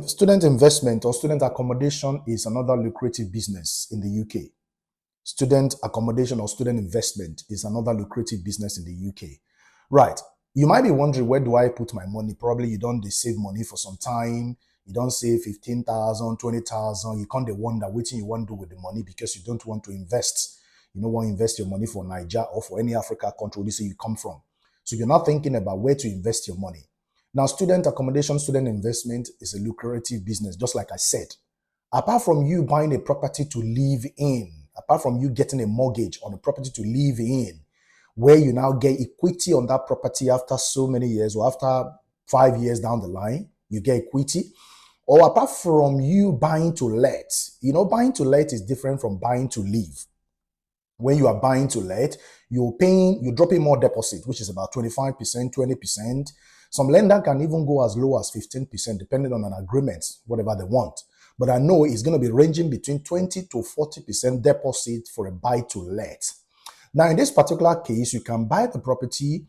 Student investment or student accommodation is another lucrative business in the UK. Student accommodation or student investment is another lucrative business in the UK. Right. You might be wondering, where do I put my money? Probably you don't save money for some time. You don't save 15,000, 20,000. You can't wonder what you want to do with the money because you don't want to invest. You don't want to invest your money for Nigeria or for any Africa country where you come from. So you're not thinking about where to invest your money. Now, student accommodation, student investment is a lucrative business, just like I said. Apart from you buying a property to live in, apart from you getting a mortgage on a property to live in, where you now get equity on that property after so many years or after 5 years down the line, you get equity. Or apart from you buying to let, buying to let is different from buying to live. When you are buying to let, you're dropping more deposit, which is about 25%, 20%. Some lender can even go as low as 15%, depending on an agreement, whatever they want. But I know it's going to be ranging between 20 to 40% deposit for a buy to let. Now, in this particular case, you can buy the property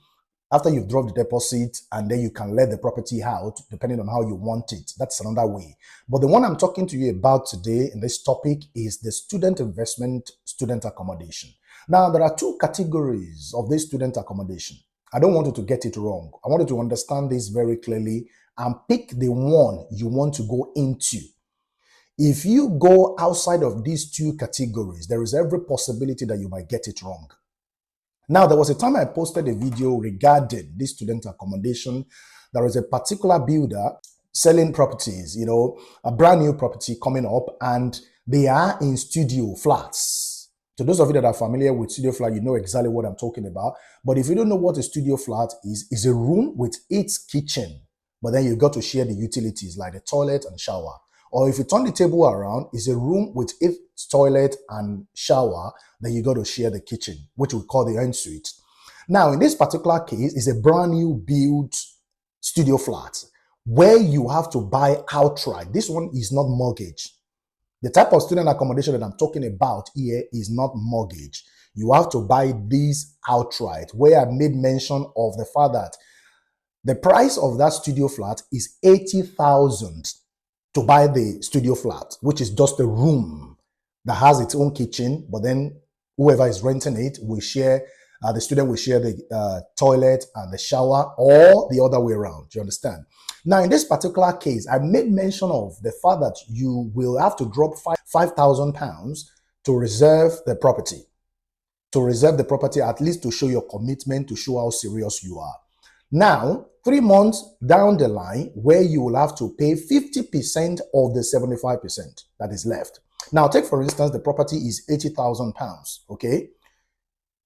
after you've dropped the deposit, and then you can let the property out depending on how you want it. That's another way. But the one I'm talking to you about today in this topic is the student investment, student accommodation. Now, there are two categories of this student accommodation. I don't want you to get it wrong. I want you to understand this very clearly and pick the one you want to go into. If you go outside of these two categories, there is every possibility that you might get it wrong. Now, there was a time I posted a video regarding this student accommodation. There was a particular builder selling properties, a brand new property coming up, and they are in studio flats. So those of you that are familiar with studio flat, you know exactly what I'm talking about. But if you don't know what a studio flat is a room with its kitchen, but then you got to share the utilities like the toilet and shower. Or if you turn the table around, it's a room with its toilet and shower, then you got to share the kitchen, which we call the ensuite. Now, in this particular case, it's a brand new built studio flat where you have to buy outright. This one is not mortgage. The type of student accommodation that I'm talking about here is not mortgage. You have to buy these outright, where I made mention of the fact that the price of that studio flat is 80,000 to buy the studio flat, which is just a room that has its own kitchen, but then whoever is renting it will share, the student will share the toilet and the shower, or the other way around. Do you understand? Now, in this particular case, I made mention of the fact that you will have to drop £5,000 to reserve the property. To reserve the property, at least to show your commitment, to show how serious you are. Now, 3 months down the line, where you will have to pay 50% of the 75% that is left. Now, take for instance, the property is £80,000, okay?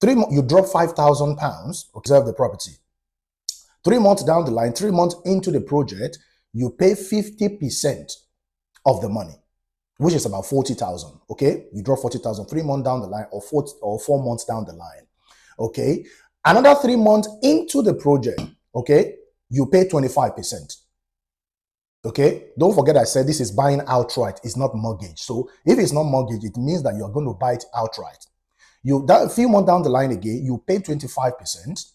You drop £5,000 to reserve the property. 3 months down the line, 3 months into the project, you pay 50% of the money, which is about 40,000, okay? You drop 40,000 3 months down the line, or 4 months down the line, okay? Another 3 months into the project, okay, you pay 25%. Okay, don't forget I said this is buying outright, it's not mortgage. So if it's not mortgage, it means that you're going to buy it outright. A few months down the line again, you pay 25%,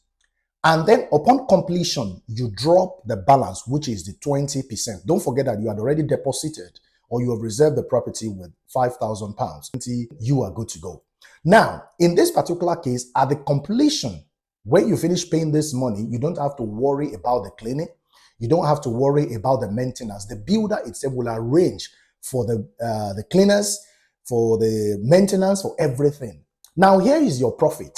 and then upon completion, you drop the balance, which is the 20%. Don't forget that you had already deposited or you have reserved the property with £5,000. You are good to go. Now, in this particular case, at the completion, when you finish paying this money, you don't have to worry about the cleaning. You don't have to worry about the maintenance. The builder itself will arrange for the cleaners, for the maintenance, for everything. Now, here is your profit.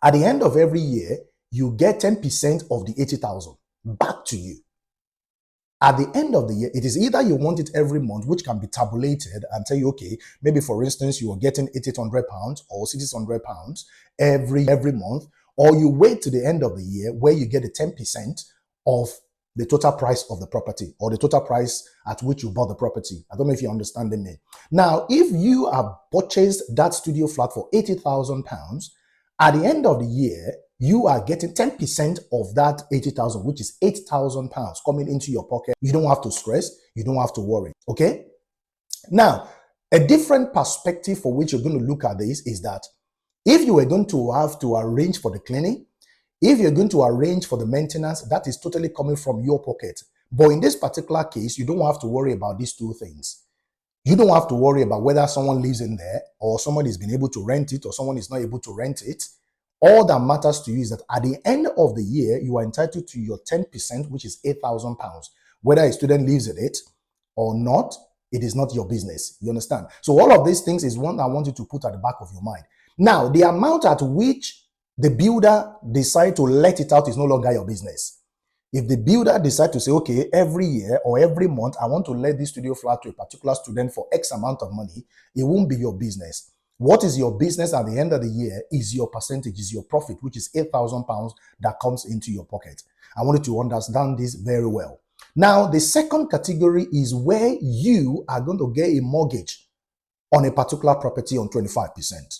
At the end of every year, you get 10% of the 80,000 back to you. At the end of the year, it is either you want it every month, which can be tabulated and tell you, okay, maybe for instance, you are getting £800 or £600 every month, or you wait to the end of the year where you get the 10% of the total price of the property, or the total price at which you bought the property. I don't know if you're understanding me. Now, if you have purchased that studio flat for £80,000, at the end of the year, you are getting 10% of that 80,000, which is £8,000 coming into your pocket. You don't have to stress. You don't have to worry. Okay? Now, a different perspective for which you're going to look at this is that if you were going to have to arrange for the cleaning, if you're going to arrange for the maintenance, that is totally coming from your pocket. But in this particular case, you don't have to worry about these two things. You don't have to worry about whether someone lives in there or someone has been able to rent it or someone is not able to rent it. All that matters to you is that at the end of the year, you are entitled to your 10%, which is £8,000. Whether a student lives in it or not, it is not your business. You understand? So all of these things is one I want you to put at the back of your mind. Now, the amount at which the builder decide to let it out is no longer your business. If the builder decide to say, okay, every year or every month, I want to let this studio flat to a particular student for X amount of money, it won't be your business. What is your business at the end of the year is your percentage, is your profit, which is £8,000 that comes into your pocket. I want you to understand this very well. Now, the second category is where you are going to get a mortgage on a particular property on 25%.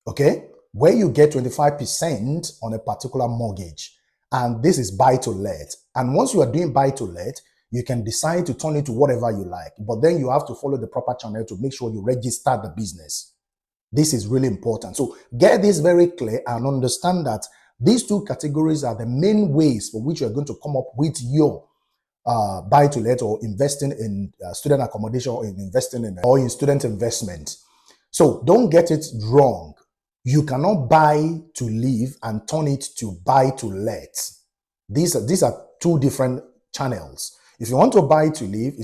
Okay? Where you get 25% on a particular mortgage. And this is buy to let. And once you are doing buy to let, you can decide to turn it to whatever you like. But then you have to follow the proper channel to make sure you register the business. This is really important. So get this very clear and understand that these two categories are the main ways for which you're going to come up with your buy to let or investing in student accommodation or in student investment. So don't get it wrong. You cannot buy to live and turn it to buy to let. These are two different channels. If you want to buy to live,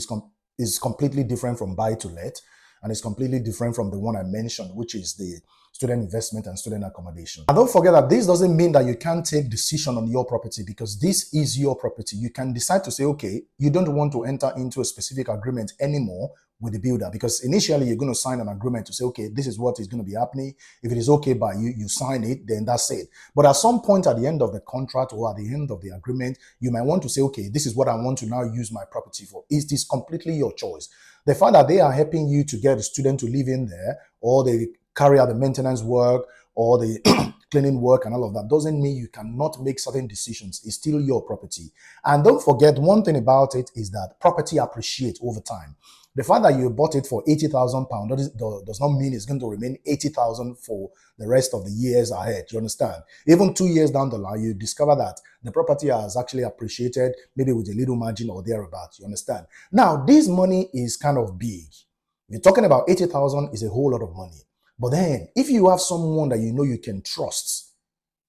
it's completely different from buy to let, and it's completely different from the one I mentioned, which is the student investment and student accommodation. And don't forget that this doesn't mean that you can't take decision on your property, because this is your property. You can decide to say, okay, you don't want to enter into a specific agreement anymore with the builder, because initially you're going to sign an agreement to say, okay, this is what is going to be happening. If it is okay by you, you sign it, then that's it. But at some point at the end of the contract or at the end of the agreement, you might want to say, okay, this is what I want to now use my property for. It is completely your choice. The fact that they are helping you to get a student to live in there, or they carry out the maintenance work or the cleaning work and all of that, doesn't mean you cannot make certain decisions. It's still your property. And don't forget, one thing about it is that property appreciates over time. The fact that you bought it for £80,000 does not mean it's going to remain 80,000 for the rest of the years ahead. You understand? Even 2 years down the line, you discover that the property has actually appreciated, maybe with a little margin or thereabouts. You understand? Now, this money is kind of big. If you're talking about 80,000, is a whole lot of money. But then, if you have someone that you know you can trust,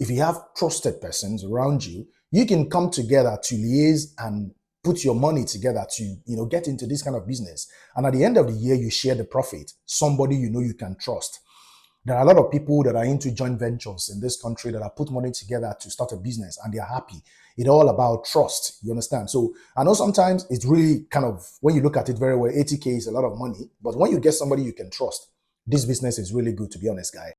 if you have trusted persons around you, you can come together to liaise and put your money together to, get into this kind of business. And at the end of the year, you share the profit. Somebody you know you can trust. There are a lot of people that are into joint ventures in this country that have put money together to start a business and they're happy. It's all about trust. You understand? So I know sometimes it's really kind of, when you look at it very well, 80K is a lot of money. But when you get somebody you can trust, this business is really good, to be honest, guy.